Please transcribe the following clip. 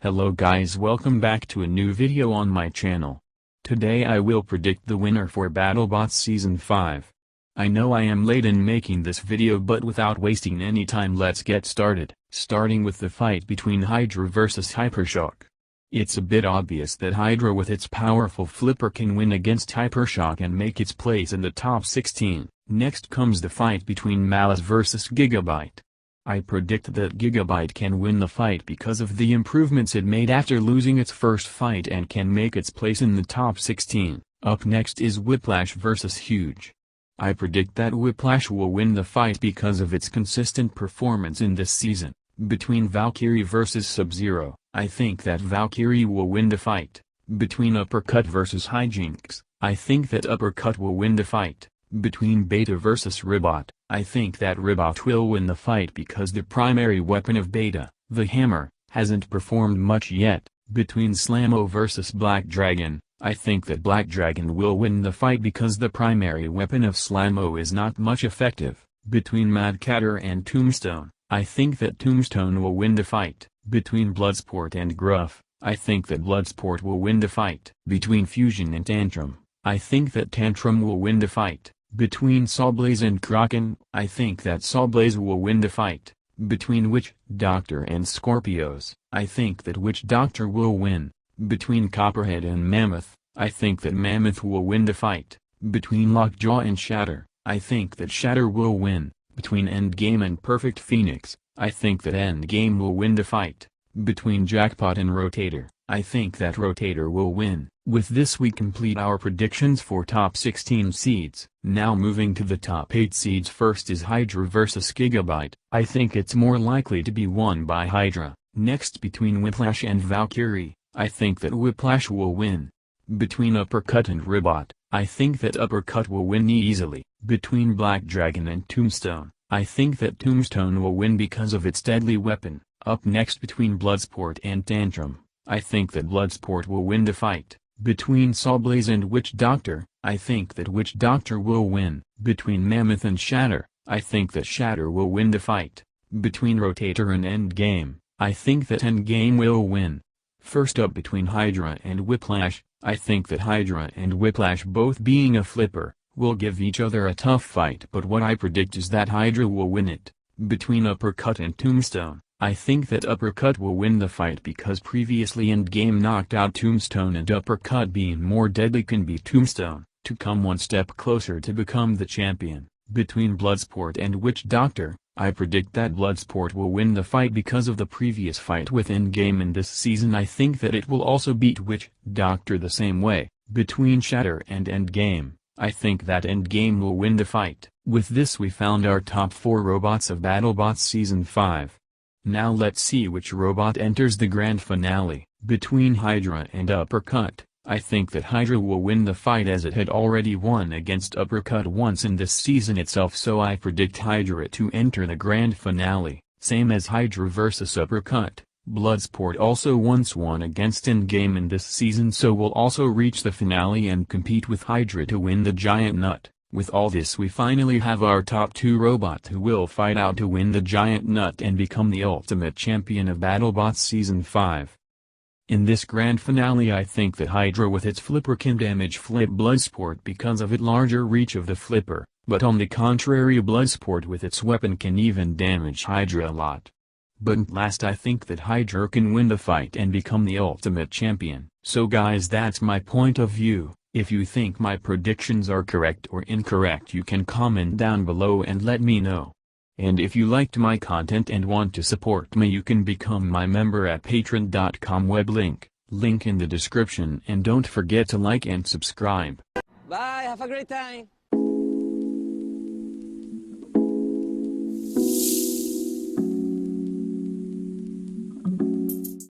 Hello guys, welcome back to a new video on my channel. Today I will predict the winner for Battlebots Season 5. I know I am late in making this video, but without wasting any time, let's get started, starting with the fight between Hydra vs Hypershock. It's a bit obvious that Hydra with its powerful flipper can win against Hypershock and make its place in the top 16. Next comes the fight between Malice vs Gigabyte. I predict that Gigabyte can win the fight because of the improvements it made after losing its first fight and can make its place in the top 16. Up next is Whiplash vs Huge. I predict that Whiplash will win the fight because of its consistent performance in this season. Between Valkyrie vs Sub-Zero, I think that Valkyrie will win the fight. Between Uppercut vs Hijinks, I think that Uppercut will win the fight. Between Beta vs Ribot, I think that Ribot will win the fight because the primary weapon of Beta, the hammer, hasn't performed much yet. Between Slammo vs Black Dragon, I think that Black Dragon will win the fight because the primary weapon of Slammo is not much effective. Between Mad Catter and Tombstone, I think that Tombstone will win the fight. Between Bloodsport and Gruff, I think that Bloodsport will win the fight. Between Fusion and Tantrum, I think that Tantrum will win the fight. Between Sawblaze and Kraken, I think that Sawblaze will win the fight. Between Witch Doctor and Scorpios, I think that Witch Doctor will win. Between Copperhead and Mammoth, I think that Mammoth will win the fight. Between Lockjaw and Shatter, I think that Shatter will win. Between Endgame and Perfect Phoenix, I think that Endgame will win the fight. Between Jackpot and Rotator, I think that Rotator will win. With this we complete our predictions for top 16 seeds. Now moving to the top 8 seeds, first is Hydra vs Gigabyte. I think it's more likely to be won by Hydra. Next, between Whiplash and Valkyrie, I think that Whiplash will win. Between Uppercut and Ribot, I think that Uppercut will win easily. Between Black Dragon and Tombstone, I think that Tombstone will win because of its deadly weapon. Up next, between Bloodsport and Tantrum, I think that Bloodsport will win the fight. Between Sawblaze and Witch Doctor, I think that Witch Doctor will win. Between Mammoth and Shatter, I think that Shatter will win the fight. Between Rotator and Endgame, I think that Endgame will win. First up, between Hydra and Whiplash, I think that Hydra and Whiplash, both being a flipper, will give each other a tough fight, but what I predict is that Hydra will win it. Between Uppercut and Tombstone, I think that Uppercut will win the fight because previously Endgame knocked out Tombstone, and Uppercut being more deadly can beat Tombstone, to come one step closer to become the champion. Between Bloodsport and Witch Doctor, I predict that Bloodsport will win the fight because of the previous fight with Endgame in this season. I think that it will also beat Witch Doctor the same way. Between Shatter and Endgame, I think that Endgame will win the fight. With this we found our top 4 robots of Battlebots Season 5. Now let's see which robot enters the grand finale. Between Hydra and Uppercut, I think that Hydra will win the fight as it had already won against Uppercut once in this season itself, so I predict Hydra to enter the grand finale. Same as Hydra vs Uppercut, Bloodsport also once won against Endgame in this season, so will also reach the finale and compete with Hydra to win the giant nut. With all this we finally have our top 2 robots who will fight out to win the giant nut and become the ultimate champion of Battlebots Season 5. In this grand finale I think that Hydra with its flipper can damage Flip Bloodsport because of its larger reach of the flipper, but on the contrary Bloodsport with its weapon can even damage Hydra a lot. But at last I think that Hydra can win the fight and become the ultimate champion. So guys, that's my point of view. If you think my predictions are correct or incorrect, you can comment down below and let me know. And if you liked my content and want to support me, you can become my member at patreon.com, web link in the description, and don't forget to like and subscribe. Bye, have a great time.